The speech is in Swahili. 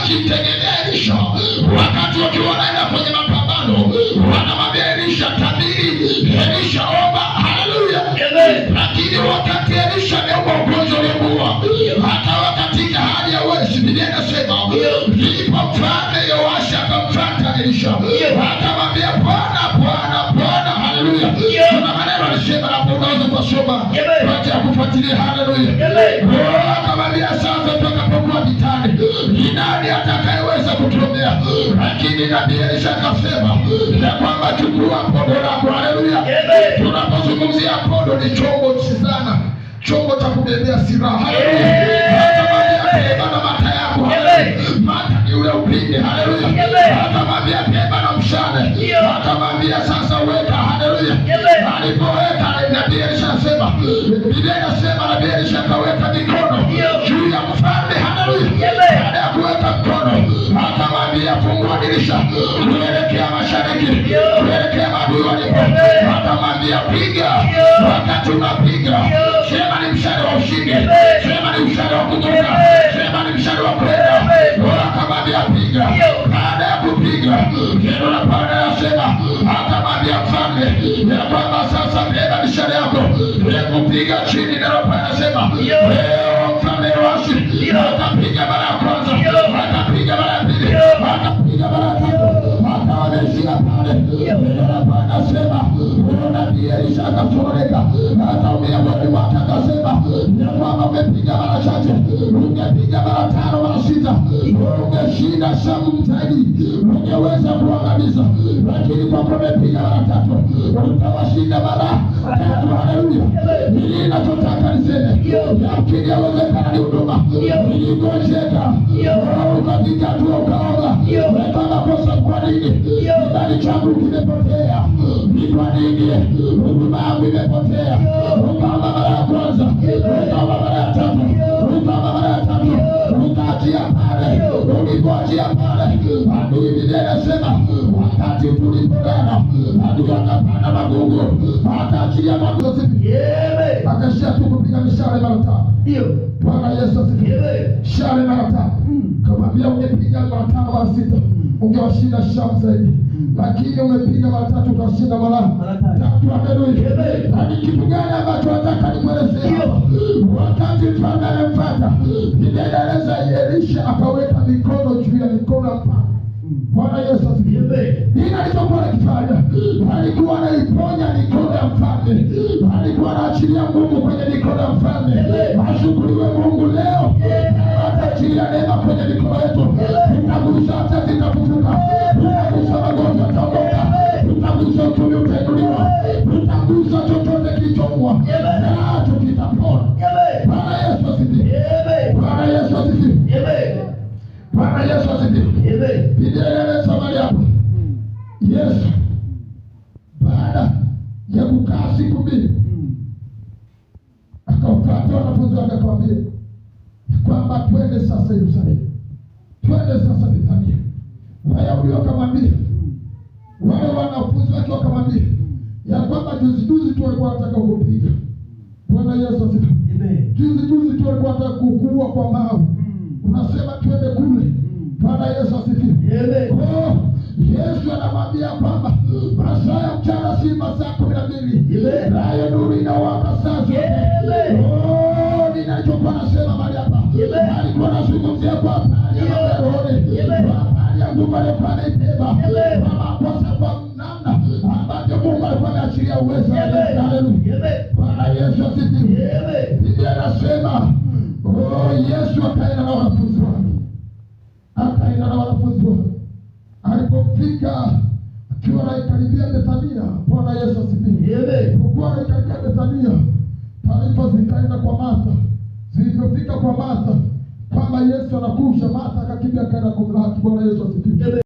wakimtegemea Elisha, wakati wakiwa wanaenda kwenye mapambano, wanamwambia Elisha tabiri, Elisha omba. Haleluya. Lakini wakati Elisha ameomba ugonjwa uliomuua, hata katika hali ya uasi, Biblia inasema ndipo mfalme Yoashi akamfuata Elisha akamwambia Bwana, Bwana, Bwana. Haleluya. Kuna maneno alisema na unaweza kusoma baada ya kufuatilia. Haleluya. Akamwambia sasa tutakapokuwa vitani, ni nani atakayeweza kutuombea? Lakini nabii Elisha akasema ya kwamba chukua podo lako. Haleluya. Tunapozungumzia podo ni chombo sana, chombo cha kubebea silaha. Haleluya. Akamwambia beba na mata yako. Mata ni ule upinde. Haleluya. Akamwambia beba na mshale. Akamwambia sasa weka. Haleluya. Alipoweka, nabii Elisha anasema, Biblia inasema nabii Elisha akaweka mikono juu ya mfalme. Haleluya. Baada ya kuweka mkono, akamwambia fungua dirisha kuelekea mashariki, kuelekea maadui walipo. Akamwambia piga. Wakati unapiga, sema ni mshale wa ushindi, sema ni mshale wa kutoka, sema ni mshale wa kwenda. Akamwambia piga. Baada ya kupiga, neno la Bwana linasema, akamwambia mfalme ya kwamba sasa beba mishale yako, kupiga chini. Neno la Bwana linasema leo mfalme Yoashi akapiga mara ya kwanza, akapiga mara ya pili, akapiga mara ya tatu, akawameshia pale. Neno la Bwana linasema nabii Elisha akatoreka, akaumia mwili wake, akasema ya kwamba umepiga mara chache, ungepiga mara 5 mara 6, ungeshinda Shamu zaidi, ungeweza kuangamiza. Lakini kwa kuwa umepiga mara 3, utawashinda mara 3. Haleluya. Ili nachotaka niseme, yakini yawezekana ni huduma iligonjeka, ukapiga tu ukaoga, umepanga kosa. Kwa nini? Kibali changu kimepotea. Ni kwa nini? Huduma yangu imepotea. Ukaomba mara ya kwanza, ukaomba mara ya 3, ukaomba mara ya 3, ukaachia pale. Ulipoachia pale, adui, Biblia inasema wakati tulipigana, adui akapanda magongo, akaachia magongo, akashia tu kupiga mishale mara 5. Ndio Bwana Yesu asifiwe. Mishale mara 5. Kamwambia ungepiga mara 5 mara 6, ungewashinda Shamu zaidi. Lakini umepiga mara 3, ukashinda mara 3. Haleluya. Ni kitu gani ambacho nataka nimwelezee hapa? Wakati mfalme anamfuata, Biblia inaeleza Elisha akaweka mikono juu ya mikono ya mfalme. Bwana Yesu asifiwe. Nini alichokuwa anakifanya? Alikuwa anaiponya mikono ya mfalme, alikuwa anaachilia Mungu kwenye mikono ya mfalme. Ashukuriwe Mungu leo ataachilia neema kwenye mikono yetu. Tutagusa hata zitafufuka, tutagusa magonjwa yataondoka, tutagusa uchumi utainuliwa, tutagusa chochote kilichoumwa nacho kitapona. Bwana Yesu asifiwe. Bwana Yesu asifiwe. Bwana Yesu asifiwe. Biblia inasema hapa, Yesu baada ya kukaa siku 2 akawafuata wanafunzi wake, akamwambia kwamba twende sasa Yerusalemu, twende sasa Bethania. Wayahudi wakamwambia, wale wanafunzi wake wakamwambia ya kwamba juzi tu walikuwa wanataka kukupiga. Bwana Yesu asifiwe. Juzi tu walikuwa wanataka kukuua kwa mawe, unasema twende kule. Bwana Yesu asifiwe. Yesu anamwambia kwamba masaa ya mchana si masaa 12, nayo nuru inawaka sasa. Ninachokuwa nasema mahali hapa, alikuwa anazungumzia kwa habari ya marohoni, kwa habari ya nguvu aliyofanya ibeba, kwa sababu namna ambavyo Mungu alikuwa ameachilia uwezo. Haleluya. Bwana Yesu asifiwe. Biblia inasema Yesu akaenda na wanafunzi wake, alipofika akiwa anaikaribia Bethania. Bwana Yesu asifiwe. Kwa anaikaribia Bethania, taarifa zikaenda kwa Martha. Zilipofika kwa Martha kwamba Yesu anakuja, Martha akakimbia akaenda kumlaki. Bwana Yesu asifiwe.